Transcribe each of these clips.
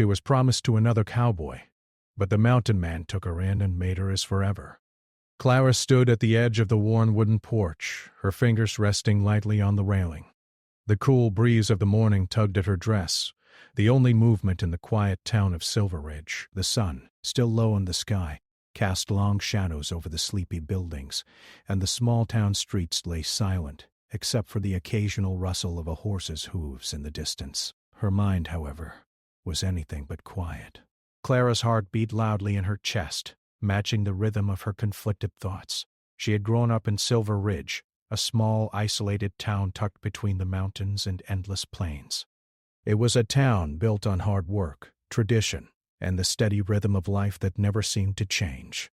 She was promised to another cowboy, but the mountain man took her in and made her his forever. Clara stood at the edge of the worn wooden porch, her fingers resting lightly on the railing. The cool breeze of the morning tugged at her dress, the only movement in the quiet town of Silver Ridge. The sun, still low in the sky, cast long shadows over the sleepy buildings, and the small-town streets lay silent, except for the occasional rustle of a horse's hooves in the distance. Her mind, however, was anything but quiet. Clara's heart beat loudly in her chest, matching the rhythm of her conflicted thoughts. She had grown up in Silver Ridge, a small, isolated town tucked between the mountains and endless plains. It was a town built on hard work, tradition, and the steady rhythm of life that never seemed to change.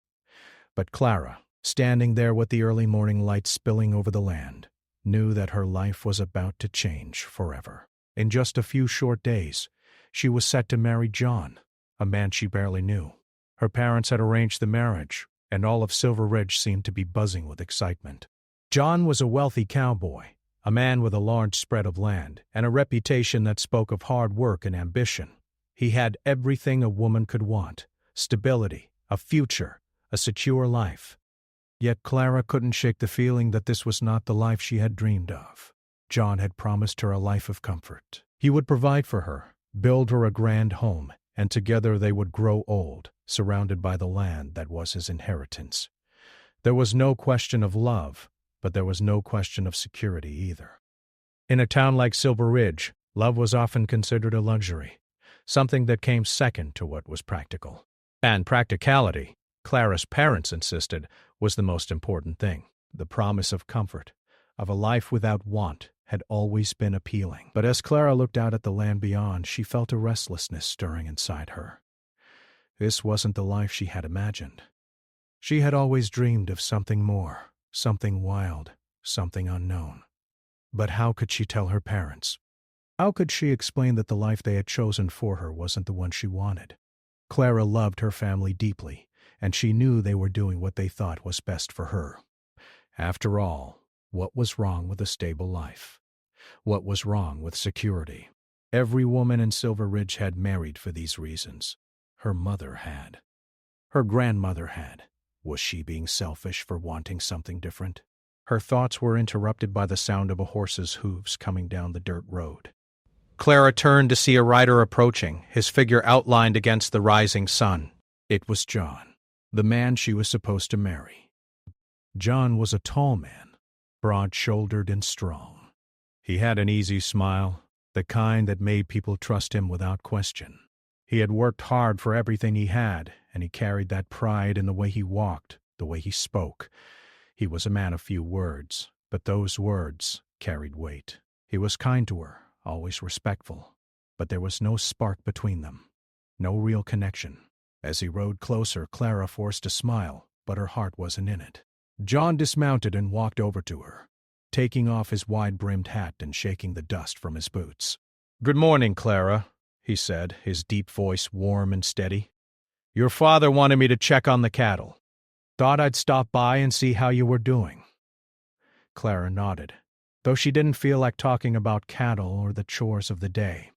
But Clara, standing there with the early morning light spilling over the land, knew that her life was about to change forever. In just a few short days, she was set to marry John, a man she barely knew. Her parents had arranged the marriage, and all of Silver Ridge seemed to be buzzing with excitement. John was a wealthy cowboy, a man with a large spread of land, and a reputation that spoke of hard work and ambition. He had everything a woman could want: stability, a future, a secure life. Yet Clara couldn't shake the feeling that this was not the life she had dreamed of. John had promised her a life of comfort. He would provide for her, build her a grand home, and together they would grow old, surrounded by the land that was his inheritance. There was no question of love, but there was no question of security either. In a town like Silver Ridge, love was often considered a luxury, something that came second to what was practical. And practicality, Clara's parents insisted, was the most important thing. The promise of comfort, of a life without want, had always been appealing. But as Clara looked out at the land beyond, she felt a restlessness stirring inside her. This wasn't the life she had imagined. She had always dreamed of something more, something wild, something unknown. But how could she tell her parents? How could she explain that the life they had chosen for her wasn't the one she wanted? Clara loved her family deeply, and she knew they were doing what they thought was best for her. After all, what was wrong with a stable life? What was wrong with security? Every woman in Silver Ridge had married for these reasons. Her mother had. Her grandmother had. Was she being selfish for wanting something different? Her thoughts were interrupted by the sound of a horse's hooves coming down the dirt road. Clara turned to see a rider approaching, his figure outlined against the rising sun. It was John, the man she was supposed to marry. John was a tall man, broad-shouldered and strong. He had an easy smile, the kind that made people trust him without question. He had worked hard for everything he had, and he carried that pride in the way he walked, the way he spoke. He was a man of few words, but those words carried weight. He was kind to her, always respectful, but there was no spark between them, no real connection. As he rode closer, Clara forced a smile, but her heart wasn't in it. John dismounted and walked over to her, taking off his wide-brimmed hat and shaking the dust from his boots. "Good morning, Clara," he said, his deep voice warm and steady. "Your father wanted me to check on the cattle. Thought I'd stop by and see how you were doing." Clara nodded, though she didn't feel like talking about cattle or the chores of the day.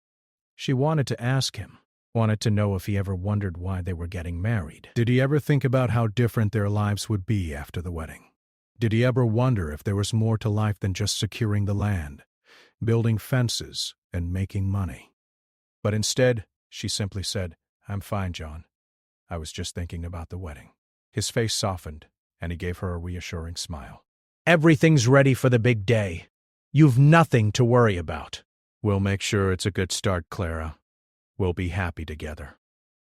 She wanted to ask him, wanted to know if he ever wondered why they were getting married. Did he ever think about how different their lives would be after the wedding? Did he ever wonder if there was more to life than just securing the land, building fences, and making money? But instead, she simply said, "I'm fine, John. I was just thinking about the wedding." His face softened, and he gave her a reassuring smile. "Everything's ready for the big day. You've nothing to worry about." "We'll make sure it's a good start, Clara. We'll be happy together."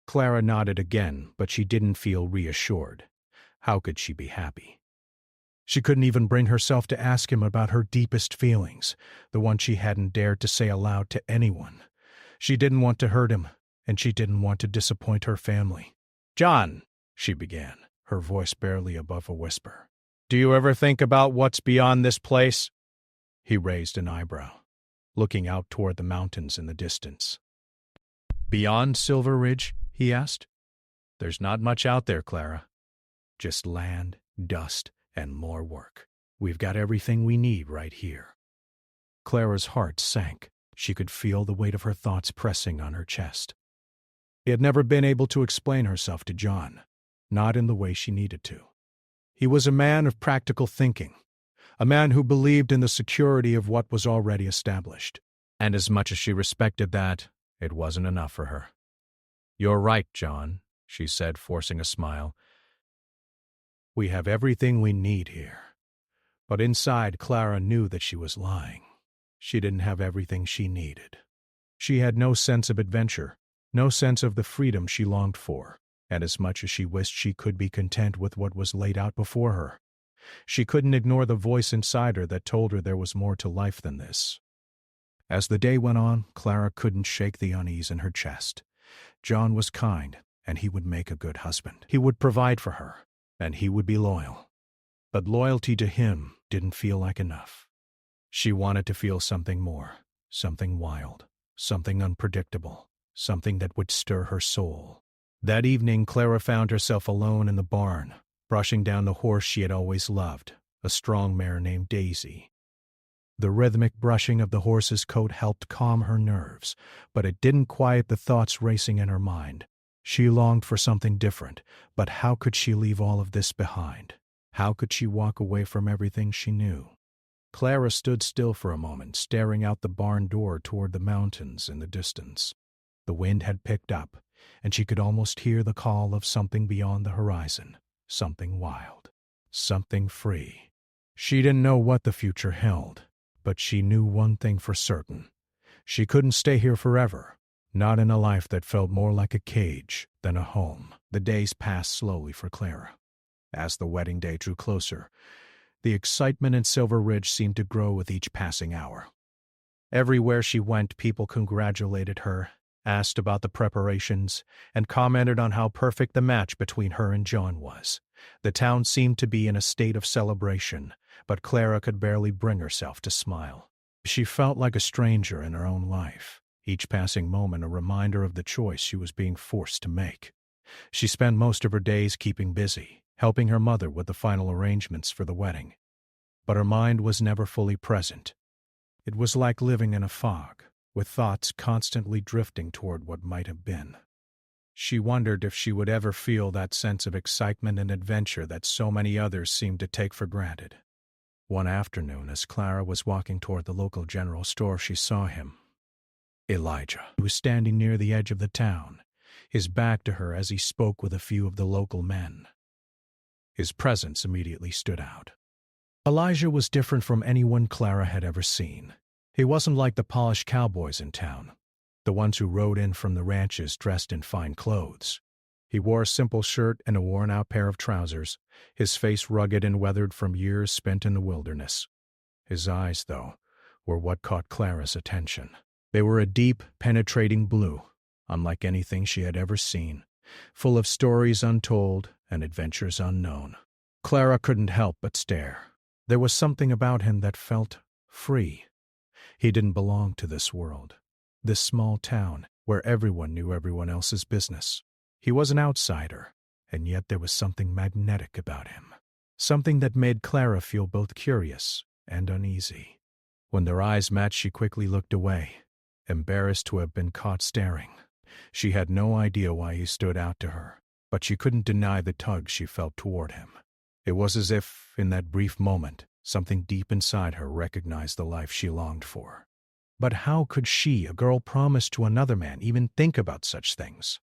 Clara nodded again, but she didn't feel reassured. How could she be happy? She couldn't even bring herself to ask him about her deepest feelings, the ones she hadn't dared to say aloud to anyone. She didn't want to hurt him, and she didn't want to disappoint her family. "John," she began, her voice barely above a whisper, "do you ever think about what's beyond this place?" He raised an eyebrow, looking out toward the mountains in the distance. "Beyond Silver Ridge?" he asked. "There's not much out there, Clara. Just land, dust, and more work. We've got everything we need right here." Clara's heart sank. She could feel the weight of her thoughts pressing on her chest. He had never been able to explain herself to John, not in the way she needed to. He was a man of practical thinking, a man who believed in the security of what was already established. And as much as she respected that, it wasn't enough for her. "You're right, John," she said, forcing a smile. "We have everything we need here." But inside, Clara knew that she was lying. She didn't have everything she needed. She had no sense of adventure, no sense of the freedom she longed for, and as much as she wished she could be content with what was laid out before her, she couldn't ignore the voice inside her that told her there was more to life than this. As the day went on, Clara couldn't shake the unease in her chest. John was kind, and he would make a good husband. He would provide for her, and he would be loyal. But loyalty to him didn't feel like enough. She wanted to feel something more, something wild, something unpredictable, something that would stir her soul. That evening, Clara found herself alone in the barn, brushing down the horse she had always loved, a strong mare named Daisy. The rhythmic brushing of the horse's coat helped calm her nerves, but it didn't quiet the thoughts racing in her mind. She longed for something different, but how could she leave all of this behind? How could she walk away from everything she knew? Clara stood still for a moment, staring out the barn door toward the mountains in the distance. The wind had picked up, and she could almost hear the call of something beyond the horizon, something wild, something free. She didn't know what the future held, but she knew one thing for certain. She couldn't stay here forever, not in a life that felt more like a cage than a home. The days passed slowly for Clara. As the wedding day drew closer, the excitement in Silver Ridge seemed to grow with each passing hour. Everywhere she went, people congratulated her, asked about the preparations, and commented on how perfect the match between her and John was. The town seemed to be in a state of celebration, but Clara could barely bring herself to smile. She felt like a stranger in her own life, each passing moment a reminder of the choice she was being forced to make. She spent most of her days keeping busy, helping her mother with the final arrangements for the wedding. But her mind was never fully present. It was like living in a fog, with thoughts constantly drifting toward what might have been. She wondered if she would ever feel that sense of excitement and adventure that so many others seemed to take for granted. One afternoon, as Clara was walking toward the local general store, she saw him. Elijah, who was standing near the edge of the town, his back to her as he spoke with a few of the local men. His presence immediately stood out. Elijah was different from anyone Clara had ever seen. He wasn't like the polished cowboys in town, the ones who rode in from the ranches dressed in fine clothes. He wore a simple shirt and a worn-out pair of trousers, his face rugged and weathered from years spent in the wilderness. His eyes, though, were what caught Clara's attention. They were a deep, penetrating blue, unlike anything she had ever seen, full of stories untold and adventures unknown. Clara couldn't help but stare. There was something about him that felt free. He didn't belong to this world, this small town where everyone knew everyone else's business. He was an outsider, and yet there was something magnetic about him, something that made Clara feel both curious and uneasy. When their eyes met, she quickly looked away, embarrassed to have been caught staring. She had no idea why he stood out to her, but she couldn't deny the tug she felt toward him. It was as if, in that brief moment, something deep inside her recognized the life she longed for. But how could she, a girl promised to another man, even think about such things?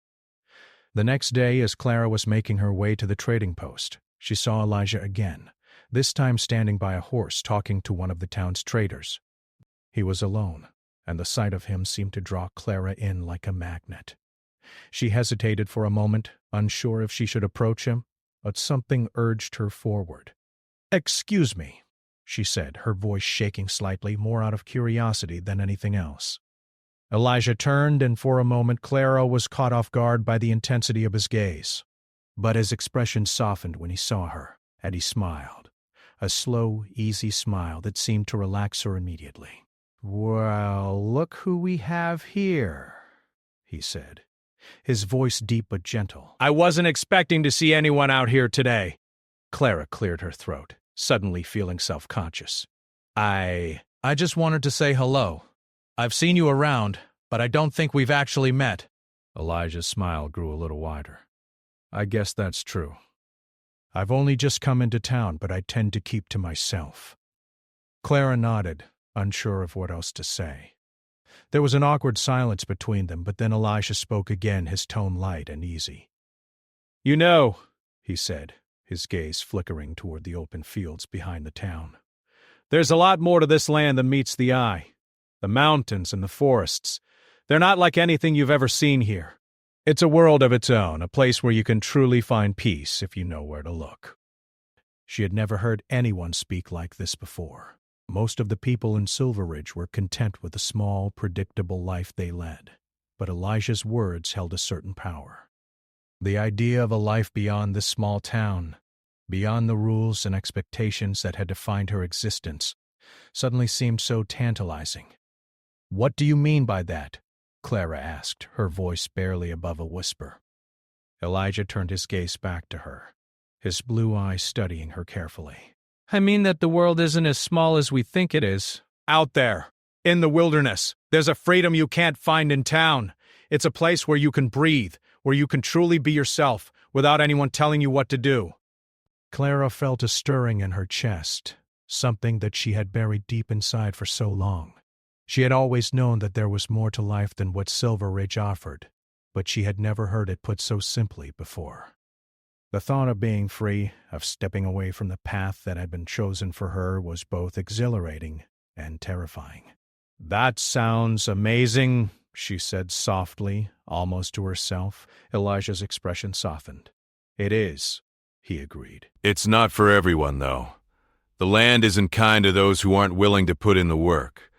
The next day, as Clara was making her way to the trading post, she saw Elijah again, this time standing by a horse talking to one of the town's traders. He was alone, and the sight of him seemed to draw Clara in like a magnet. She hesitated for a moment, unsure if she should approach him, but something urged her forward. "Excuse me," she said, her voice shaking slightly, more out of curiosity than anything else. Elijah turned, and for a moment Clara was caught off guard by the intensity of his gaze. But his expression softened when he saw her, and he smiled, a slow, easy smile that seemed to relax her immediately. "Well, look who we have here," he said, his voice deep but gentle. "I wasn't expecting to see anyone out here today." Clara cleared her throat, suddenly feeling self-conscious. I just wanted to say hello. I've seen you around, but I don't think we've actually met." Elijah's smile grew a little wider. I guess that's true. I've only just come into town, but I tend to keep to myself. Clara nodded, unsure of what else to say. There was an awkward silence between them, but then Elijah spoke again, his tone light and easy. You know, he said, his gaze flickering toward the open fields behind the town. There's a lot more to this land than meets the eye. The mountains and the forests. They're not like anything you've ever seen here. It's a world of its own, a place where you can truly find peace if you know where to look. She had never heard anyone speak like this before. Most of the people in Silver Ridge were content with the small, predictable life they led. But Elijah's words held a certain power. The idea of a life beyond this small town, beyond the rules and expectations that had defined her existence, suddenly seemed so tantalizing. What do you mean by that? Clara asked, her voice barely above a whisper. Elijah turned his gaze back to her, his blue eyes studying her carefully. I mean that the world isn't as small as we think it is. Out there, in the wilderness, there's a freedom you can't find in town. It's a place where you can breathe, where you can truly be yourself, without anyone telling you what to do. Clara felt a stirring in her chest, something that she had buried deep inside for so long. She had always known that there was more to life than what Silver Ridge offered, but she had never heard it put so simply before. The thought of being free, of stepping away from the path that had been chosen for her, was both exhilarating and terrifying. That sounds amazing, she said softly, almost to herself. Elijah's expression softened. It is, he agreed. It's not for everyone, though. The land isn't kind to those who aren't willing to put in the work,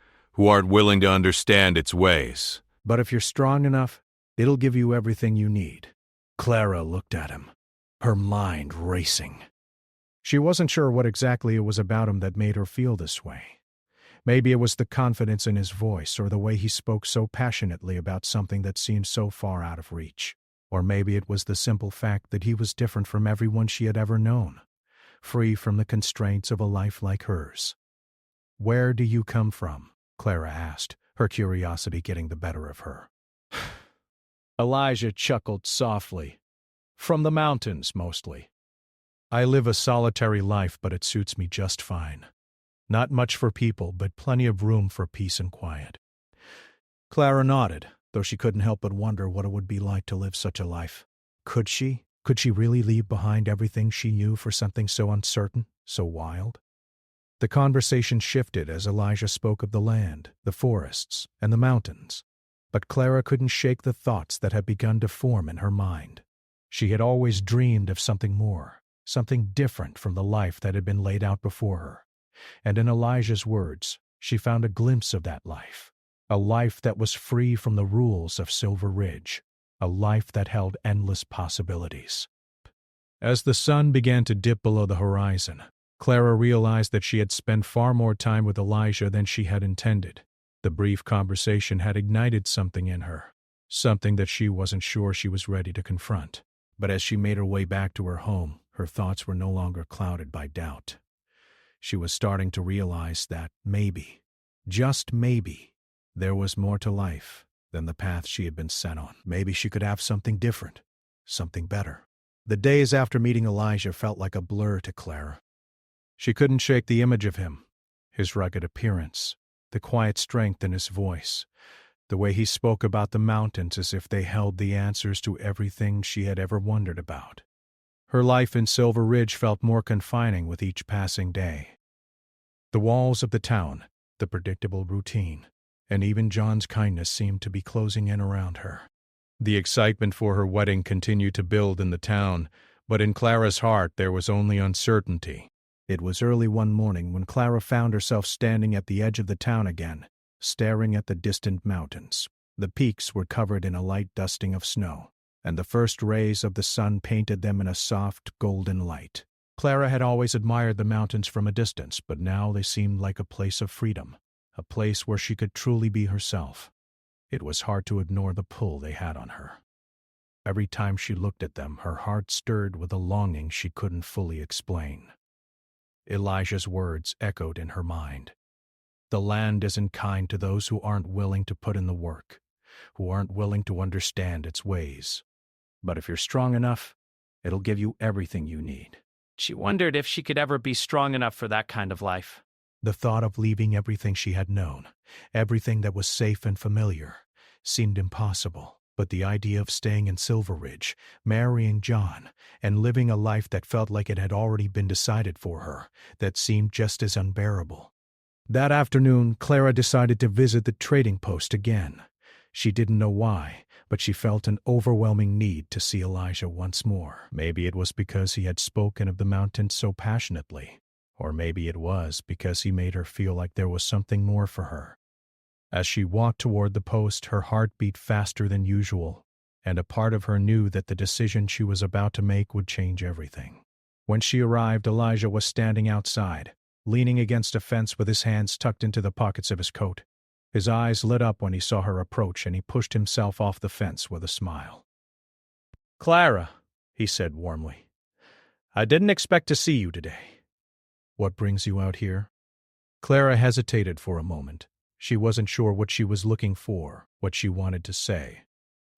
who aren't willing to understand its ways. But if you're strong enough, it'll give you everything you need. Clara looked at him, her mind racing. She wasn't sure what exactly it was about him that made her feel this way. Maybe it was the confidence in his voice, or the way he spoke so passionately about something that seemed so far out of reach. Or maybe it was the simple fact that he was different from everyone she had ever known, free from the constraints of a life like hers. Where do you come from? Clara asked, her curiosity getting the better of her. Elijah chuckled softly. From the mountains, mostly. I live a solitary life, but it suits me just fine. Not much for people, but plenty of room for peace and quiet. Clara nodded, though she couldn't help but wonder what it would be like to live such a life. Could she? Could she really leave behind everything she knew for something so uncertain, so wild? The conversation shifted as Elijah spoke of the land, the forests, and the mountains. But Clara couldn't shake the thoughts that had begun to form in her mind. She had always dreamed of something more, something different from the life that had been laid out before her. And in Elijah's words, she found a glimpse of that life, a life that was free from the rules of Silver Ridge, a life that held endless possibilities. As the sun began to dip below the horizon, Clara realized that she had spent far more time with Elijah than she had intended. The brief conversation had ignited something in her, something that she wasn't sure she was ready to confront. But as she made her way back to her home, her thoughts were no longer clouded by doubt. She was starting to realize that maybe, just maybe, there was more to life than the path she had been set on. Maybe she could have something different, something better. The days after meeting Elijah felt like a blur to Clara. She couldn't shake the image of him, his rugged appearance, the quiet strength in his voice, the way he spoke about the mountains as if they held the answers to everything she had ever wondered about. Her life in Silver Ridge felt more confining with each passing day. The walls of the town, the predictable routine, and even John's kindness seemed to be closing in around her. The excitement for her wedding continued to build in the town, but in Clara's heart there was only uncertainty. It was early one morning when Clara found herself standing at the edge of the town again, staring at the distant mountains. The peaks were covered in a light dusting of snow, and the first rays of the sun painted them in a soft, golden light. Clara had always admired the mountains from a distance, but now they seemed like a place of freedom, a place where she could truly be herself. It was hard to ignore the pull they had on her. Every time she looked at them, her heart stirred with a longing she couldn't fully explain. Elijah's words echoed in her mind. The land isn't kind to those who aren't willing to put in the work, who aren't willing to understand its ways. But if you're strong enough, it'll give you everything you need. She wondered if she could ever be strong enough for that kind of life. The thought of leaving everything she had known, everything that was safe and familiar, seemed impossible. But the idea of staying in Silver Ridge, marrying John, and living a life that felt like it had already been decided for her, that seemed just as unbearable. That afternoon, Clara decided to visit the trading post again. She didn't know why, but she felt an overwhelming need to see Elijah once more. Maybe it was because he had spoken of the mountains so passionately, or maybe it was because he made her feel like there was something more for her. As she walked toward the post, her heart beat faster than usual, and a part of her knew that the decision she was about to make would change everything. When she arrived, Elijah was standing outside, leaning against a fence with his hands tucked into the pockets of his coat. His eyes lit up when he saw her approach, and he pushed himself off the fence with a smile. "Clara," he said warmly, "I didn't expect to see you today." "What brings you out here?" Clara hesitated for a moment. She wasn't sure what she was looking for, what she wanted to say.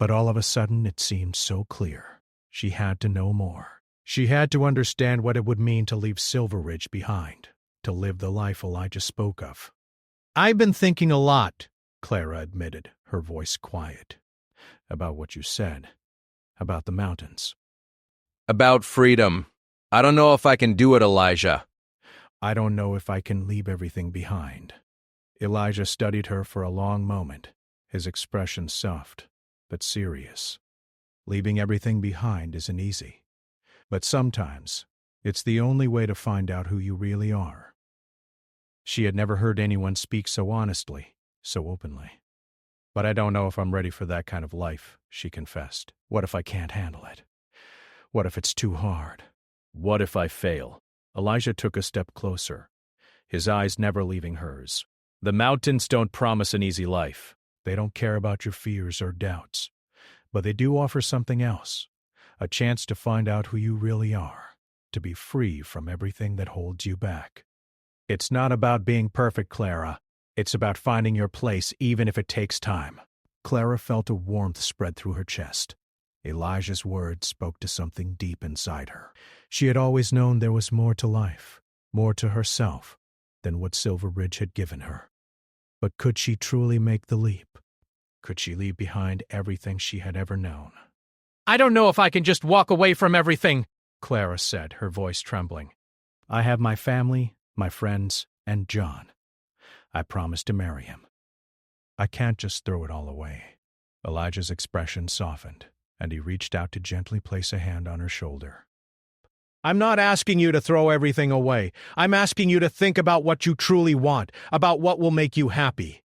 But all of a sudden it seemed so clear. She had to know more. She had to understand what it would mean to leave Silver Ridge behind, to live the life Elijah spoke of. "I've been thinking a lot," Clara admitted, her voice quiet. "About what you said. About the mountains." About freedom. I don't know if I can do it, Elijah. "I don't know if I can leave everything behind." Elijah studied her for a long moment, his expression soft, but serious. Leaving everything behind isn't easy. But sometimes, it's the only way to find out who you really are. She had never heard anyone speak so honestly, so openly. "But I don't know if I'm ready for that kind of life," she confessed. "What if I can't handle it? What if it's too hard? What if I fail?" Elijah took a step closer, his eyes never leaving hers. "The mountains don't promise an easy life." "They don't care about your fears or doubts. But they do offer something else, a chance to find out who you really are, to be free from everything that holds you back." "It's not about being perfect, Clara. It's about finding your place, even if it takes time." Clara felt a warmth spread through her chest. Elijah's words spoke to something deep inside her. She had always known there was more to life, more to herself, than what Silver Ridge had given her. But could she truly make the leap? Could she leave behind everything she had ever known? "I don't know if I can just walk away from everything," Clara said, her voice trembling. "I have my family, my friends, and John. I promised to marry him. I can't just throw it all away." Elijah's expression softened, and he reached out to gently place a hand on her shoulder. "I'm not asking you to throw everything away. I'm asking you to think about what you truly want, about what will make you happy."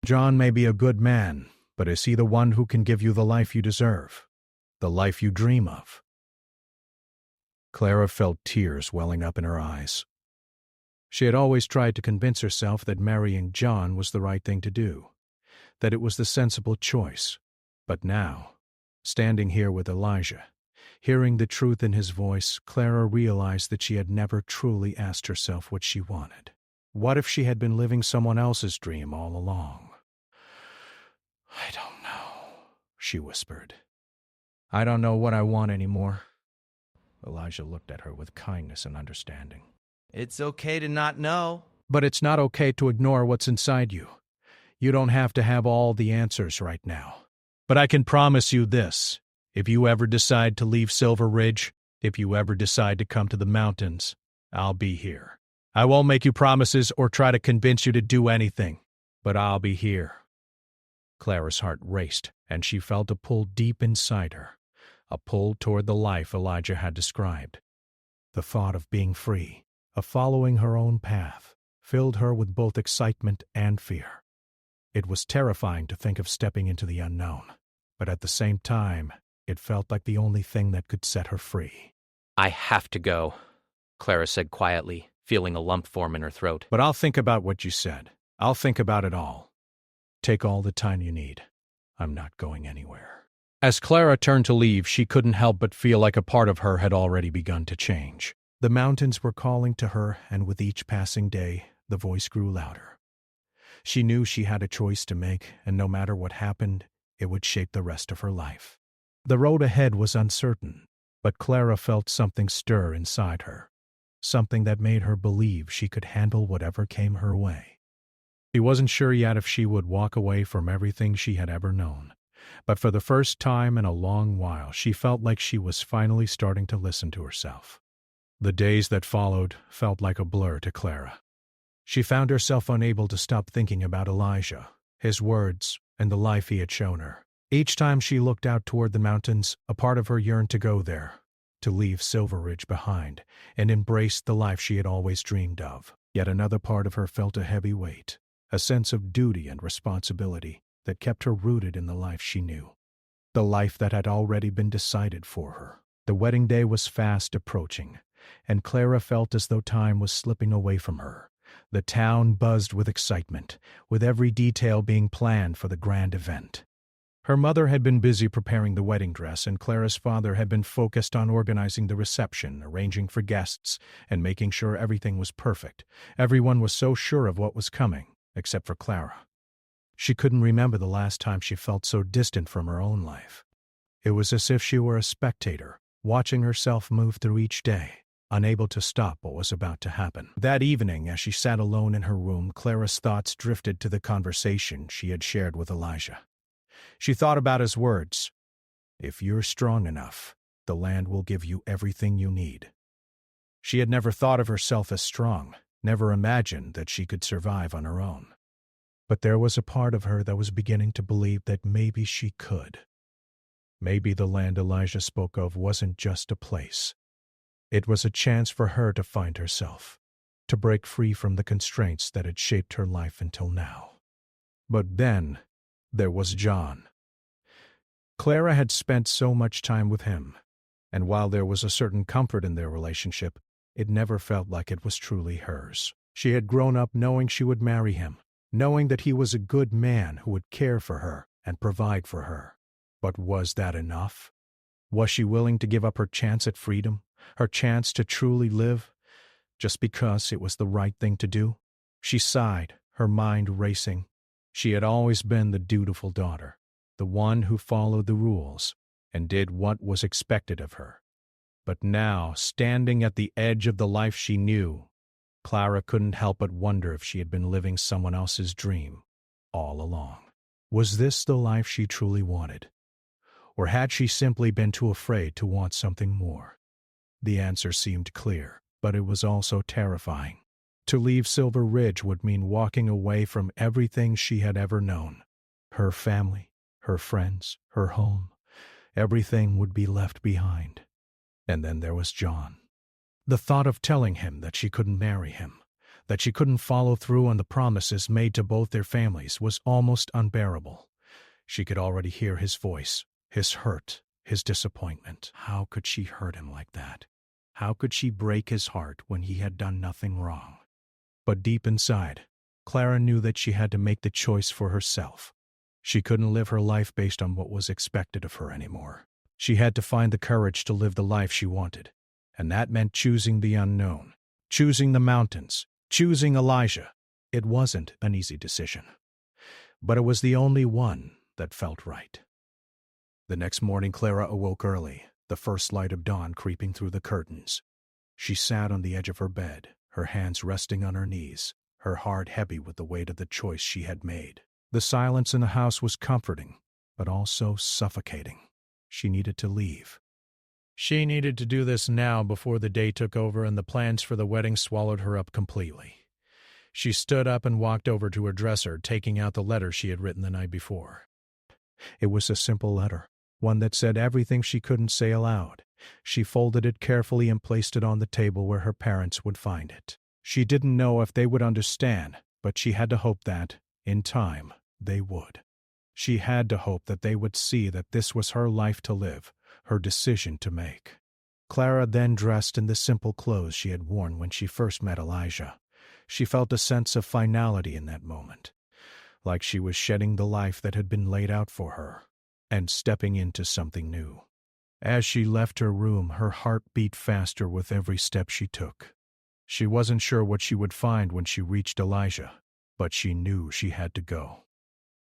"John may be a good man, but is he the one who can give you the life you deserve? The life you dream of?" Clara felt tears welling up in her eyes. She had always tried to convince herself that marrying John was the right thing to do, that it was the sensible choice. But now, standing here with Elijah, hearing the truth in his voice, Clara realized that she had never truly asked herself what she wanted. What if she had been living someone else's dream all along? "I don't know," she whispered. "I don't know what I want anymore." Elijah looked at her with kindness and understanding. "It's okay to not know." "But it's not okay to ignore what's inside you. You don't have to have all the answers right now. But I can promise you this. If you ever decide to leave Silver Ridge, if you ever decide to come to the mountains, I'll be here. I won't make you promises or try to convince you to do anything, but I'll be here." Clara's heart raced, and she felt a pull deep inside her, a pull toward the life Elijah had described. The thought of being free, of following her own path, filled her with both excitement and fear. It was terrifying to think of stepping into the unknown, but at the same time, it felt like the only thing that could set her free. "I have to go," Clara said quietly, feeling a lump form in her throat. "But I'll think about what you said. I'll think about it all. Take all the time you need. I'm not going anywhere." As Clara turned to leave, she couldn't help but feel like a part of her had already begun to change. The mountains were calling to her, and with each passing day, the voice grew louder. She knew she had a choice to make, and no matter what happened, it would shape the rest of her life. The road ahead was uncertain, but Clara felt something stir inside her, something that made her believe she could handle whatever came her way. She wasn't sure yet if she would walk away from everything she had ever known, but for the first time in a long while she felt like she was finally starting to listen to herself. The days that followed felt like a blur to Clara. She found herself unable to stop thinking about Elijah, his words, and the life he had shown her. Each time she looked out toward the mountains, a part of her yearned to go there, to leave Silver Ridge behind, and embrace the life she had always dreamed of. Yet another part of her felt a heavy weight, a sense of duty and responsibility that kept her rooted in the life she knew, the life that had already been decided for her. The wedding day was fast approaching, and Clara felt as though time was slipping away from her. The town buzzed with excitement, with every detail being planned for the grand event. Her mother had been busy preparing the wedding dress, and Clara's father had been focused on organizing the reception, arranging for guests, and making sure everything was perfect. Everyone was so sure of what was coming, except for Clara. She couldn't remember the last time she felt so distant from her own life. It was as if she were a spectator, watching herself move through each day, unable to stop what was about to happen. That evening, as she sat alone in her room, Clara's thoughts drifted to the conversation she had shared with Elijah. She thought about his words, "If you're strong enough, the land will give you everything you need." She had never thought of herself as strong, never imagined that she could survive on her own. But there was a part of her that was beginning to believe that maybe she could. Maybe the land Elijah spoke of wasn't just a place. It was a chance for her to find herself, to break free from the constraints that had shaped her life until now. But then, there was John. Clara had spent so much time with him, and while there was a certain comfort in their relationship, it never felt like it was truly hers. She had grown up knowing she would marry him, knowing that he was a good man who would care for her and provide for her. But was that enough? Was she willing to give up her chance at freedom, her chance to truly live, just because it was the right thing to do? She sighed, her mind racing. She had always been the dutiful daughter, the one who followed the rules and did what was expected of her. But now, standing at the edge of the life she knew, Clara couldn't help but wonder if she had been living someone else's dream all along. Was this the life she truly wanted? Or had she simply been too afraid to want something more? The answer seemed clear, but it was also terrifying. To leave Silver Ridge would mean walking away from everything she had ever known. Her family, her friends, her home, everything would be left behind. And then there was John. The thought of telling him that she couldn't marry him, that she couldn't follow through on the promises made to both their families, was almost unbearable. She could already hear his voice, his hurt, his disappointment. How could she hurt him like that? How could she break his heart when he had done nothing wrong? But deep inside, Clara knew that she had to make the choice for herself. She couldn't live her life based on what was expected of her anymore. She had to find the courage to live the life she wanted, and that meant choosing the unknown, choosing the mountains, choosing Elijah. It wasn't an easy decision, but it was the only one that felt right. The next morning Clara awoke early, the first light of dawn creeping through the curtains. She sat on the edge of her bed, her hands resting on her knees, her heart heavy with the weight of the choice she had made. The silence in the house was comforting, but also suffocating. She needed to leave. She needed to do this now before the day took over and the plans for the wedding swallowed her up completely. She stood up and walked over to her dresser, taking out the letter she had written the night before. It was a simple letter, one that said everything she couldn't say aloud. She folded it carefully and placed it on the table where her parents would find it. She didn't know if they would understand, but she had to hope that, in time, they would. She had to hope that they would see that this was her life to live, her decision to make. Clara then dressed in the simple clothes she had worn when she first met Elijah. She felt a sense of finality in that moment, like she was shedding the life that had been laid out for her and stepping into something new. As she left her room, her heart beat faster with every step she took. She wasn't sure what she would find when she reached Elijah, But she knew she had to go.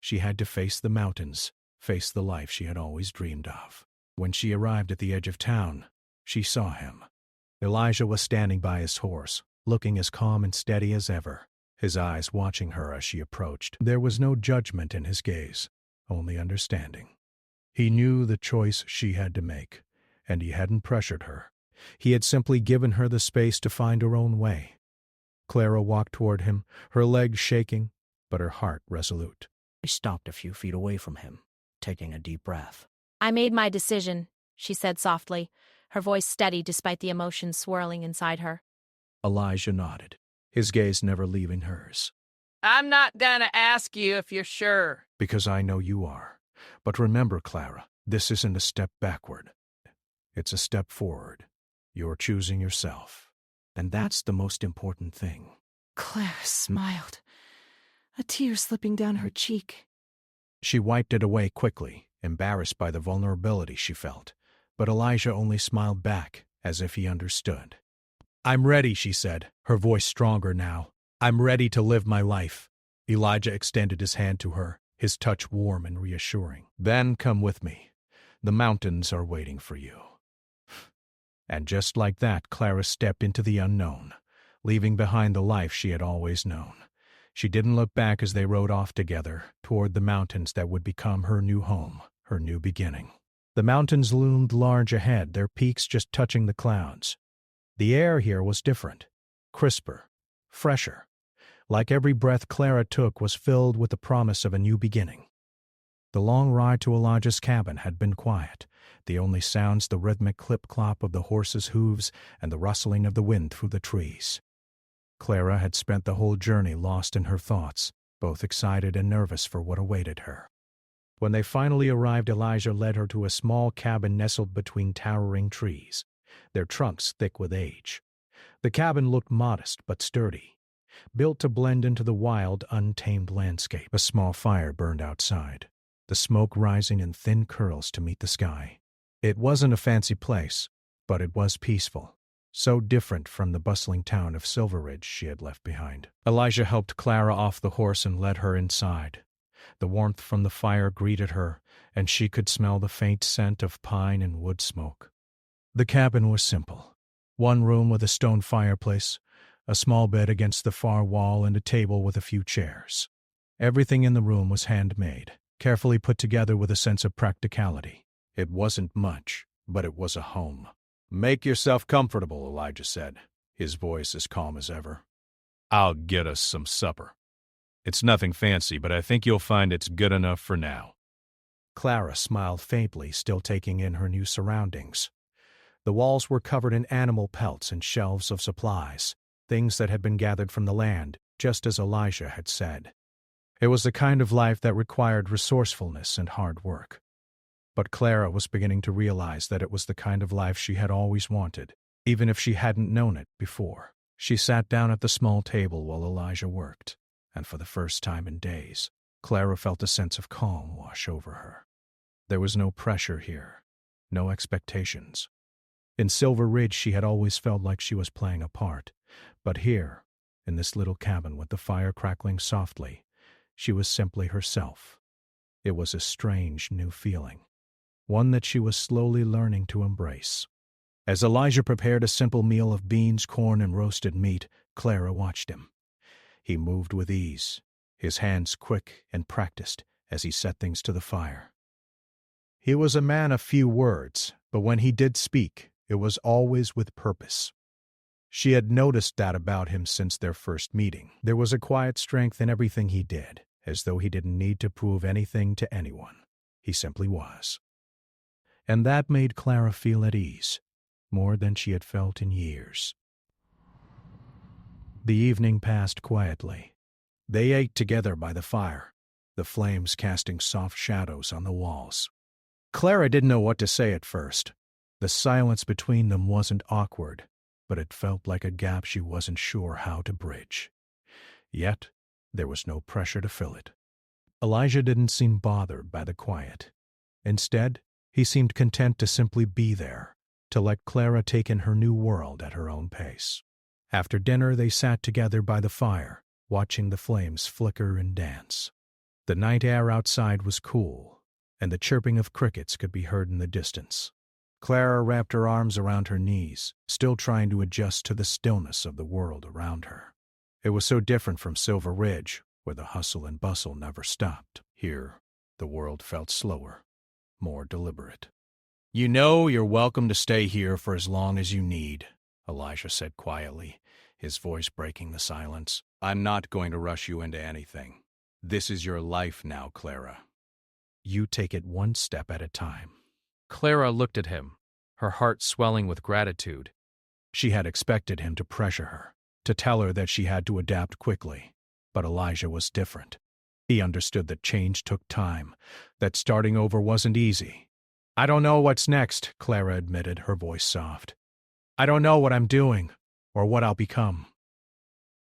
She had to face the mountains, face the life she had always dreamed of. When she arrived at the edge of town, she saw him. Elijah was standing by his horse, looking as calm and steady as ever, his eyes watching her as she approached. There was no judgment in his gaze, only understanding. He knew the choice she had to make, and he hadn't pressured her. He had simply given her the space to find her own way. Clara walked toward him, her legs shaking, but her heart resolute. She stopped a few feet away from him, taking a deep breath. I made my decision, she said softly, her voice steady despite the emotions swirling inside her. Elijah nodded, his gaze never leaving hers. I'm not gonna ask you if you're sure. Because I know you are. But remember, Clara, this isn't a step backward. It's a step forward. You're choosing yourself. And that's the most important thing. Clara smiled, a tear slipping down her cheek. She wiped it away quickly, embarrassed by the vulnerability she felt. But Elijah only smiled back, as if he understood. I'm ready, she said, her voice stronger now. I'm ready to live my life. Elijah extended his hand to her, his touch warm and reassuring. Then come with me. The mountains are waiting for you. And just like that, Clara stepped into the unknown, leaving behind the life she had always known. She didn't look back as they rode off together, toward the mountains that would become her new home, her new beginning. The mountains loomed large ahead, their peaks just touching the clouds. The air here was different, crisper, fresher. Like every breath Clara took was filled with the promise of a new beginning. The long ride to Elijah's cabin had been quiet, the only sounds the rhythmic clip-clop of the horses' hooves and the rustling of the wind through the trees. Clara had spent the whole journey lost in her thoughts, both excited and nervous for what awaited her. When they finally arrived, Elijah led her to a small cabin nestled between towering trees, their trunks thick with age. The cabin looked modest but sturdy, built to blend into the wild, untamed landscape. A small fire burned outside, the smoke rising in thin curls to meet the sky. It wasn't a fancy place, but it was peaceful, so different from the bustling town of Silver Ridge she had left behind. Elijah helped Clara off the horse and led her inside. The warmth from the fire greeted her, and she could smell the faint scent of pine and wood smoke. The cabin was simple. One room with a stone fireplace, a small bed against the far wall, and a table with a few chairs. Everything in the room was handmade, carefully put together with a sense of practicality. It wasn't much, but it was a home. Make yourself comfortable, Elijah said, his voice as calm as ever. I'll get us some supper. It's nothing fancy, but I think you'll find it's good enough for now. Clara smiled faintly, still taking in her new surroundings. The walls were covered in animal pelts and shelves of supplies, things that had been gathered from the land, just as Elijah had said. It was the kind of life that required resourcefulness and hard work. But Clara was beginning to realize that it was the kind of life she had always wanted, even if she hadn't known it before. She sat down at the small table while Elijah worked, and for the first time in days, Clara felt a sense of calm wash over her. There was no pressure here, no expectations. In Silver Ridge, she had always felt like she was playing a part, but here, in this little cabin with the fire crackling softly, she was simply herself. It was a strange new feeling, one that she was slowly learning to embrace. As Elijah prepared a simple meal of beans, corn, and roasted meat, Clara watched him. He moved with ease, his hands quick and practiced as he set things to the fire. He was a man of few words, but when he did speak, it was always with purpose. She had noticed that about him since their first meeting. There was a quiet strength in everything he did, as though he didn't need to prove anything to anyone. He simply was. And that made Clara feel at ease, more than she had felt in years. The evening passed quietly. They ate together by the fire, the flames casting soft shadows on the walls. Clara didn't know what to say at first. The silence between them wasn't awkward, but it felt like a gap she wasn't sure how to bridge. Yet, there was no pressure to fill it. Elijah didn't seem bothered by the quiet. Instead, he seemed content to simply be there, to let Clara take in her new world at her own pace. After dinner, they sat together by the fire, watching the flames flicker and dance. The night air outside was cool, and the chirping of crickets could be heard in the distance. Clara wrapped her arms around her knees, still trying to adjust to the stillness of the world around her. It was so different from Silver Ridge, where the hustle and bustle never stopped. Here, the world felt slower, more deliberate. "You know you're welcome to stay here for as long as you need," Elijah said quietly, his voice breaking the silence. "I'm not going to rush you into anything. This is your life now, Clara. You take it one step at a time." Clara looked at him, her heart swelling with gratitude. She had expected him to pressure her, to tell her that she had to adapt quickly. But Elijah was different. He understood that change took time, that starting over wasn't easy. "I don't know what's next," Clara admitted, her voice soft. "I don't know what I'm doing, or what I'll become."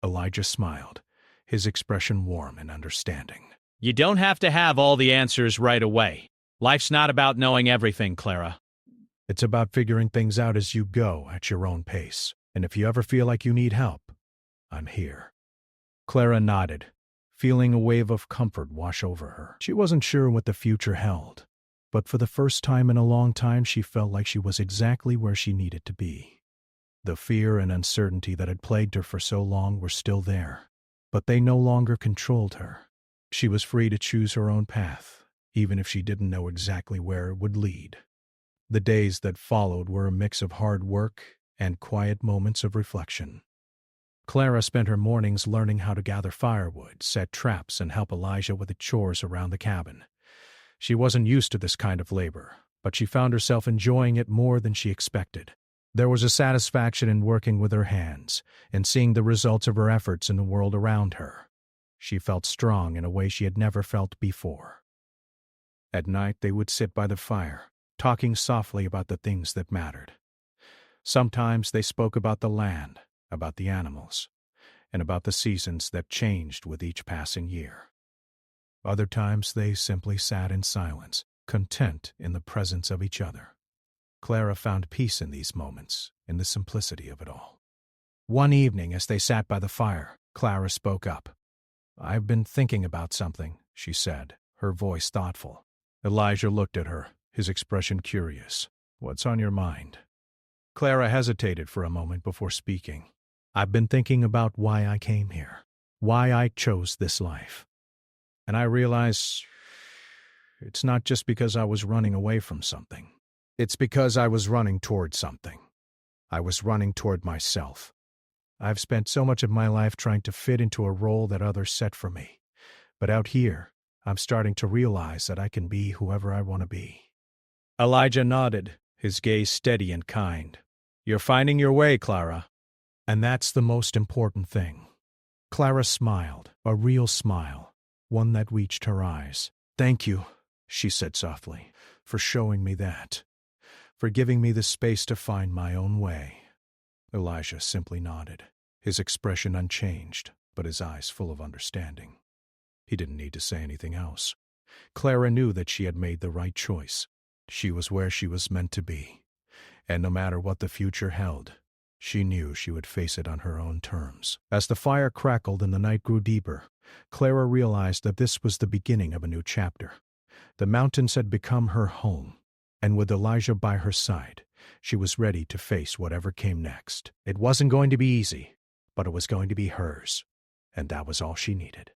Elijah smiled, his expression warm and understanding. "You don't have to have all the answers right away. Life's not about knowing everything, Clara. It's about figuring things out as you go at your own pace. And if you ever feel like you need help, I'm here." Clara nodded, feeling a wave of comfort wash over her. She wasn't sure what the future held, but for the first time in a long time she felt like she was exactly where she needed to be. The fear and uncertainty that had plagued her for so long were still there, but they no longer controlled her. She was free to choose her own path, even if she didn't know exactly where it would lead. The days that followed were a mix of hard work and quiet moments of reflection. Clara spent her mornings learning how to gather firewood, set traps, and help Elijah with the chores around the cabin. She wasn't used to this kind of labor, but she found herself enjoying it more than she expected. There was a satisfaction in working with her hands and seeing the results of her efforts in the world around her. She felt strong in a way she had never felt before. At night they would sit by the fire, talking softly about the things that mattered. Sometimes they spoke about the land, about the animals, and about the seasons that changed with each passing year. Other times they simply sat in silence, content in the presence of each other. Clara found peace in these moments, in the simplicity of it all. One evening, as they sat by the fire, Clara spoke up. "I've been thinking about something," she said, her voice thoughtful. Elijah looked at her, his expression curious. "What's on your mind?" Clara hesitated for a moment before speaking. "I've been thinking about why I came here, why I chose this life. And I realize it's not just because I was running away from something. It's because I was running toward something. I was running toward myself. I've spent so much of my life trying to fit into a role that others set for me. But out here, I'm starting to realize that I can be whoever I want to be." Elijah nodded, his gaze steady and kind. "You're finding your way, Clara. And that's the most important thing." Clara smiled, a real smile, one that reached her eyes. "Thank you," she said softly, "for showing me that, for giving me the space to find my own way." Elijah simply nodded, his expression unchanged, but his eyes full of understanding. He didn't need to say anything else. Clara knew that she had made the right choice. She was where she was meant to be, and no matter what the future held, she knew she would face it on her own terms. As the fire crackled and the night grew deeper, Clara realized that this was the beginning of a new chapter. The mountains had become her home, and with Elijah by her side, she was ready to face whatever came next. It wasn't going to be easy, but it was going to be hers, and that was all she needed.